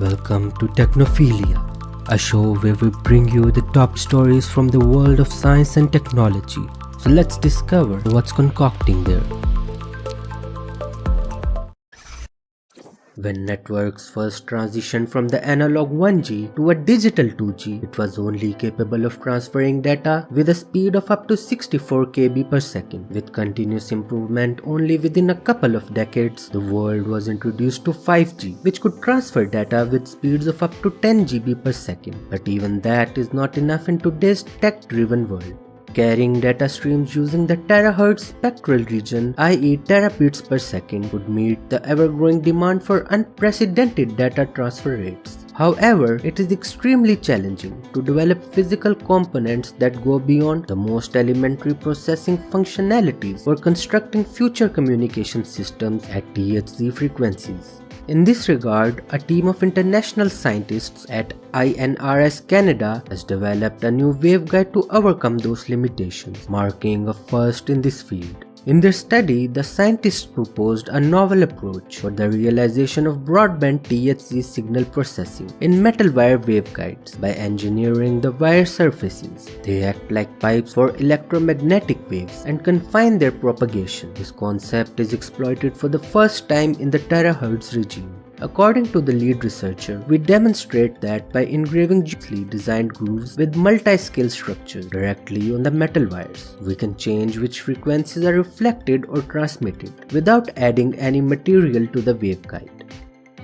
Welcome to Technophilia, a show where we bring you the top stories from the world of science and technology. So let's discover what's concocting there. When networks first transitioned from the analog 1G to a digital 2G, it was only capable of transferring data with a speed of up to 64 KB per second. With continuous improvement, only within a couple of decades, the world was introduced to 5G, which could transfer data with speeds of up to 10 GB per second. But even that is not enough in today's tech-driven world. Carrying data streams using the terahertz spectral region, i.e. terabits per second, would meet the ever-growing demand for unprecedented data transfer rates. However, it is extremely challenging to develop physical components that go beyond the most elementary processing functionalities for constructing future communication systems at THz frequencies. In this regard, a team of international scientists at INRS Canada has developed a new waveguide to overcome those limitations, marking a first in this field. In their study, the scientists proposed a novel approach for the realization of broadband THz signal processing in metal wire waveguides by engineering the wire surfaces. They act like pipes for electromagnetic waves and confine their propagation. This concept is exploited for the first time in the terahertz regime. According to the lead researcher, we demonstrate that by engraving beautifully designed grooves with multi-scale structures directly on the metal wires, we can change which frequencies are reflected or transmitted without adding any material to the waveguide.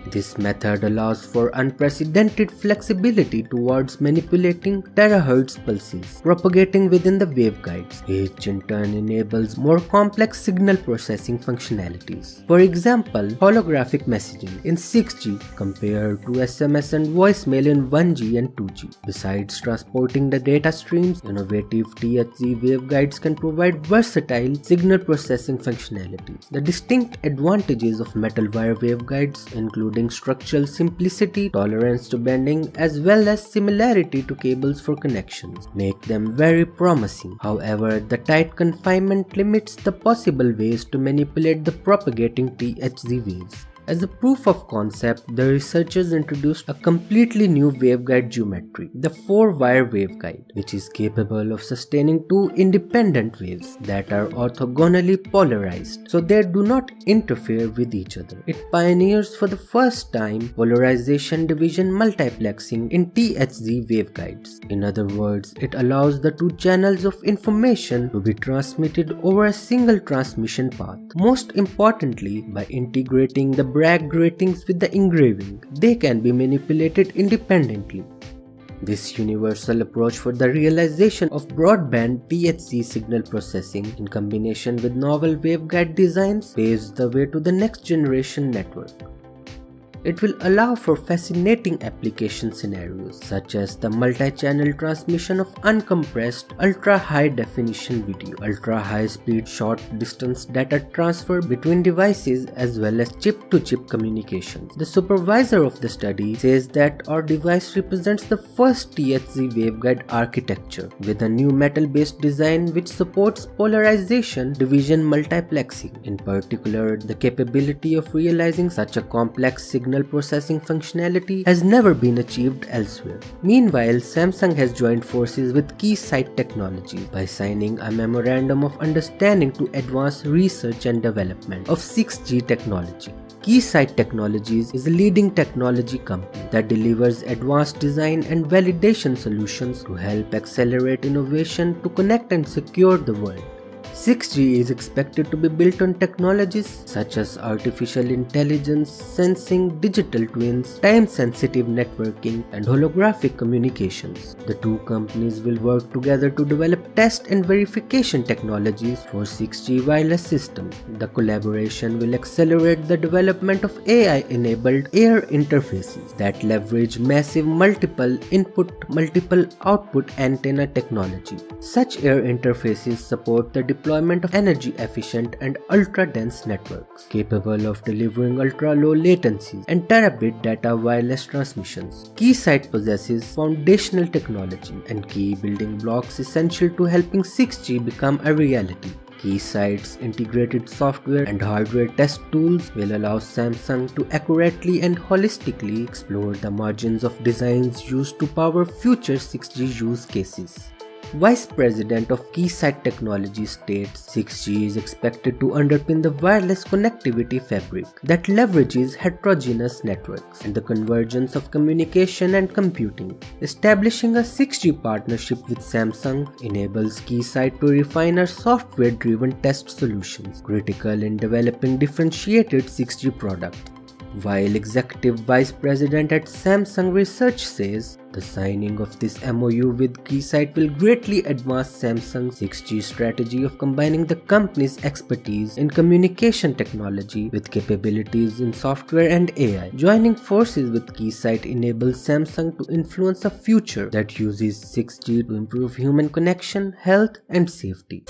This method allows for unprecedented flexibility towards manipulating terahertz pulses propagating within the waveguides, which in turn enables more complex signal processing functionalities. For example, holographic messaging in 6G compared to SMS and voicemail in 1G and 2G. Besides transporting the data streams, innovative THz waveguides can provide versatile signal processing functionalities. The distinct advantages of metal wire waveguides include structural simplicity, tolerance to bending, as well as similarity to cables for connections, make them very promising. However, the tight confinement limits the possible ways to manipulate the propagating THz waves. As a proof of concept, the researchers introduced a completely new waveguide geometry, the 4-wire waveguide, which is capable of sustaining two independent waves that are orthogonally polarized, so they do not interfere with each other. It pioneers for the first time polarization division multiplexing in THz waveguides. In other words, it allows the two channels of information to be transmitted over a single transmission path. Most importantly, by integrating the Bragg gratings with the engraving, they can be manipulated independently. This universal approach for the realization of broadband THz signal processing in combination with novel waveguide designs paves the way to the next generation network. It will allow for fascinating application scenarios such as the multi-channel transmission of uncompressed ultra-high definition video, ultra-high speed short-distance data transfer between devices, as well as chip-to-chip communications. The supervisor of the study says that our device represents the first THz waveguide architecture with a new metal-based design which supports polarization division multiplexing. In particular, the capability of realizing such a complex signal processing functionality has never been achieved elsewhere. Meanwhile, Samsung has joined forces with Keysight Technologies by signing a Memorandum of Understanding to advance research and development of 6G technology. Keysight Technologies is a leading technology company that delivers advanced design and validation solutions to help accelerate innovation to connect and secure the world. 6G is expected to be built on technologies such as artificial intelligence, sensing, digital twins, time-sensitive networking, and holographic communications. The two companies will work together to develop test and verification technologies for 6G wireless systems. The collaboration will accelerate the development of AI-enabled air interfaces that leverage massive multiple input, multiple output antenna technology. Such air interfaces support the deployment of energy-efficient and ultra-dense networks, capable of delivering ultra-low latencies and terabit data wireless transmissions. Keysight possesses foundational technology and key building blocks essential to helping 6G become a reality. Keysight's integrated software and hardware test tools will allow Samsung to accurately and holistically explore the margins of designs used to power future 6G use cases. Vice President of Keysight Technologies states 6G is expected to underpin the wireless connectivity fabric that leverages heterogeneous networks and the convergence of communication and computing. Establishing a 6G partnership with Samsung enables Keysight to refine our software-driven test solutions, critical in developing differentiated 6G products. While Executive Vice President at Samsung Research says, the signing of this MOU with Keysight will greatly advance Samsung's 6G strategy of combining the company's expertise in communication technology with capabilities in software and AI. Joining forces with Keysight enables Samsung to influence a future that uses 6G to improve human connection, health, and safety.